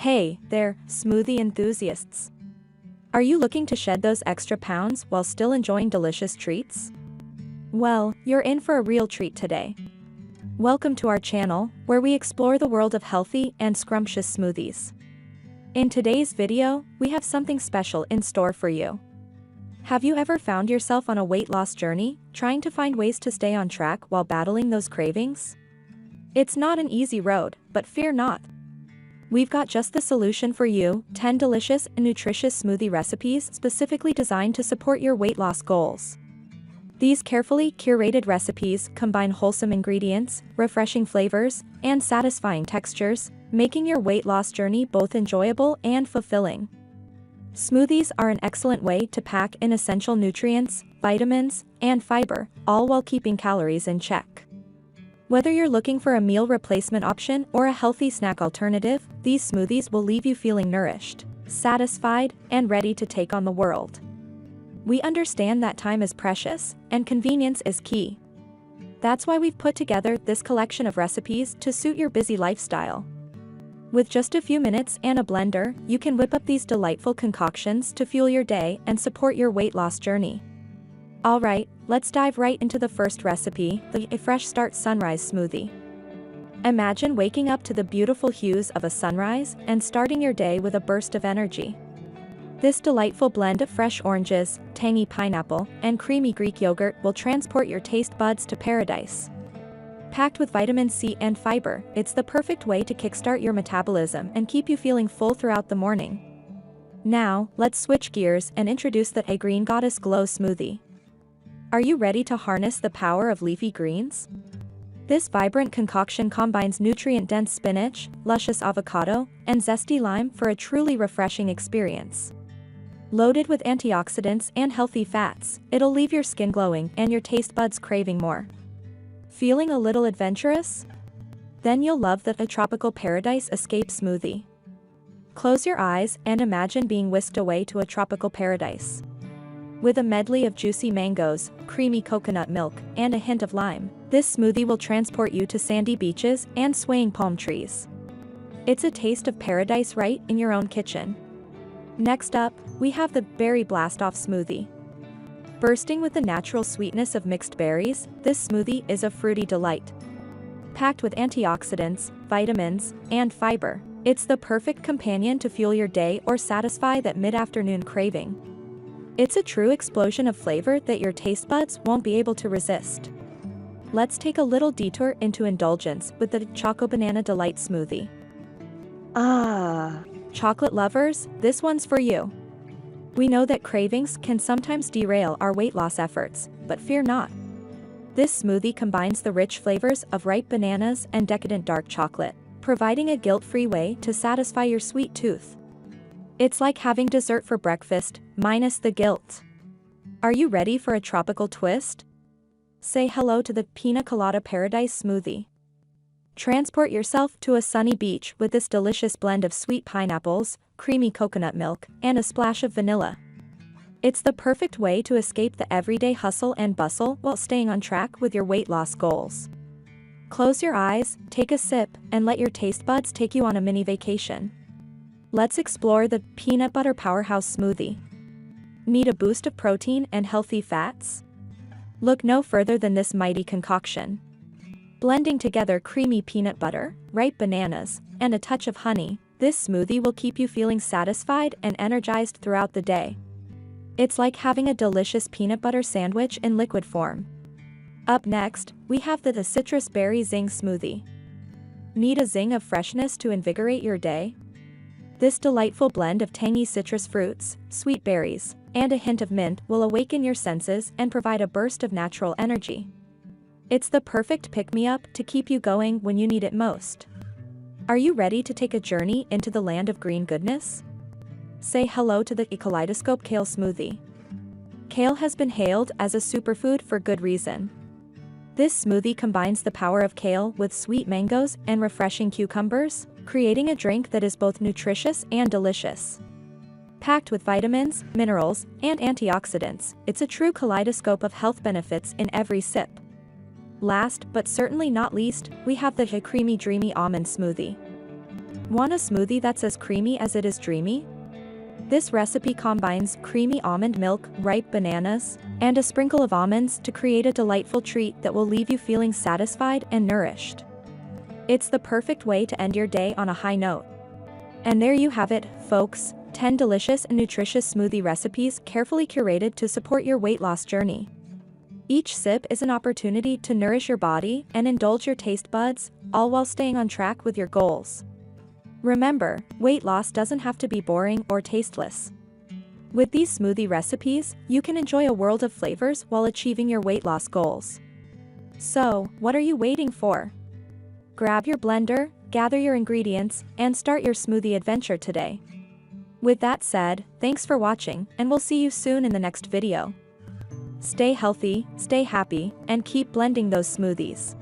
Hey there, smoothie enthusiasts. Are you looking to shed those extra pounds while still enjoying delicious treats? Well, you're in for a real treat today. Welcome to our channel, where we explore the world of healthy and scrumptious smoothies. In today's video, we have something special in store for you. Have you ever found yourself on a weight loss journey, trying to find ways to stay on track while battling those cravings? It's not an easy road, but fear not. We've got just the solution for you: 10 delicious and nutritious smoothie recipes specifically designed to support your weight loss goals. These carefully curated recipes combine wholesome ingredients, refreshing flavors, and satisfying textures, making your weight loss journey both enjoyable and fulfilling. Smoothies are an excellent way to pack in essential nutrients, vitamins, and fiber, all while keeping calories in check. Whether you're looking for a meal replacement option or a healthy snack alternative, these smoothies will leave you feeling nourished, satisfied, and ready to take on the world. We understand that time is precious, and convenience is key. That's why we've put together this collection of recipes to suit your busy lifestyle. With just a few minutes and a blender, you can whip up these delightful concoctions to fuel your day and support your weight loss journey. Alright, let's dive right into the first recipe, a fresh Start Sunrise Smoothie. Imagine waking up to the beautiful hues of a sunrise and starting your day with a burst of energy. This delightful blend of fresh oranges, tangy pineapple, and creamy Greek yogurt will transport your taste buds to paradise. Packed with vitamin C and fiber, it's the perfect way to kickstart your metabolism and keep you feeling full throughout the morning. Now, let's switch gears and introduce the A Green Goddess Glow Smoothie. Are you ready to harness the power of leafy greens? This vibrant concoction combines nutrient-dense spinach, luscious avocado, and zesty lime for a truly refreshing experience. Loaded with antioxidants and healthy fats, it'll leave your skin glowing and your taste buds craving more. Feeling a little adventurous? Then you'll love the Tropical Paradise Escape Smoothie. Close your eyes and imagine being whisked away to a tropical paradise. With a medley of juicy mangoes, creamy coconut milk, and a hint of lime, this smoothie will transport you to sandy beaches and swaying palm trees. It's a taste of paradise right in your own kitchen. Next up, we have the Berry Blast-Off Smoothie. Bursting with the natural sweetness of mixed berries, this smoothie is a fruity delight. Packed with antioxidants, vitamins, and fiber, it's the perfect companion to fuel your day or satisfy that mid-afternoon craving. It's a true explosion of flavor that your taste buds won't be able to resist. Let's take a little detour into indulgence with the Choco-Banana Delight Smoothie. Chocolate lovers, this one's for you. We know that cravings can sometimes derail our weight loss efforts, but fear not. This smoothie combines the rich flavors of ripe bananas and decadent dark chocolate, providing a guilt-free way to satisfy your sweet tooth. It's like having dessert for breakfast, minus the guilt. Are you ready for a tropical twist? Say hello to the Pina Colada Paradise Smoothie. Transport yourself to a sunny beach with this delicious blend of sweet pineapples, creamy coconut milk, and a splash of vanilla. It's the perfect way to escape the everyday hustle and bustle while staying on track with your weight loss goals. Close your eyes, take a sip, and let your taste buds take you on a mini vacation. Let's explore the Peanut Butter Powerhouse Smoothie. Need a boost of protein and healthy fats? Look no further than this mighty concoction. Blending together creamy peanut butter, ripe bananas, and a touch of honey, this smoothie will keep you feeling satisfied and energized throughout the day. It's like having a delicious peanut butter sandwich in liquid form. Up next, we have the Citrus Berry Zing Smoothie. Need a zing of freshness to invigorate your day? This delightful blend of tangy citrus fruits, sweet berries, and a hint of mint will awaken your senses and provide a burst of natural energy. It's the perfect pick-me-up to keep you going when you need it most. Are you ready to take a journey into the land of green goodness? Say hello to the Kaleidoscope Kale Smoothie. Kale has been hailed as a superfood for good reason. This smoothie combines the power of kale with sweet mangoes and refreshing cucumbers, creating a drink that is both nutritious and delicious. Packed with vitamins, minerals, and antioxidants, it's a true kaleidoscope of health benefits in every sip. Last but certainly not least, we have the Creamy Dreamy Almond Smoothie. Want a smoothie that's as creamy as it is dreamy? This recipe combines creamy almond milk, ripe bananas, and a sprinkle of almonds to create a delightful treat that will leave you feeling satisfied and nourished. It's the perfect way to end your day on a high note. And there you have it, folks, 10 delicious and nutritious smoothie recipes carefully curated to support your weight loss journey. Each sip is an opportunity to nourish your body and indulge your taste buds, all while staying on track with your goals. Remember, weight loss doesn't have to be boring or tasteless. With these smoothie recipes, you can enjoy a world of flavors while achieving your weight loss goals. So, what are you waiting for? Grab your blender, gather your ingredients, and start your smoothie adventure today. With that said, thanks for watching, and we'll see you soon in the next video. Stay healthy, stay happy, and keep blending those smoothies.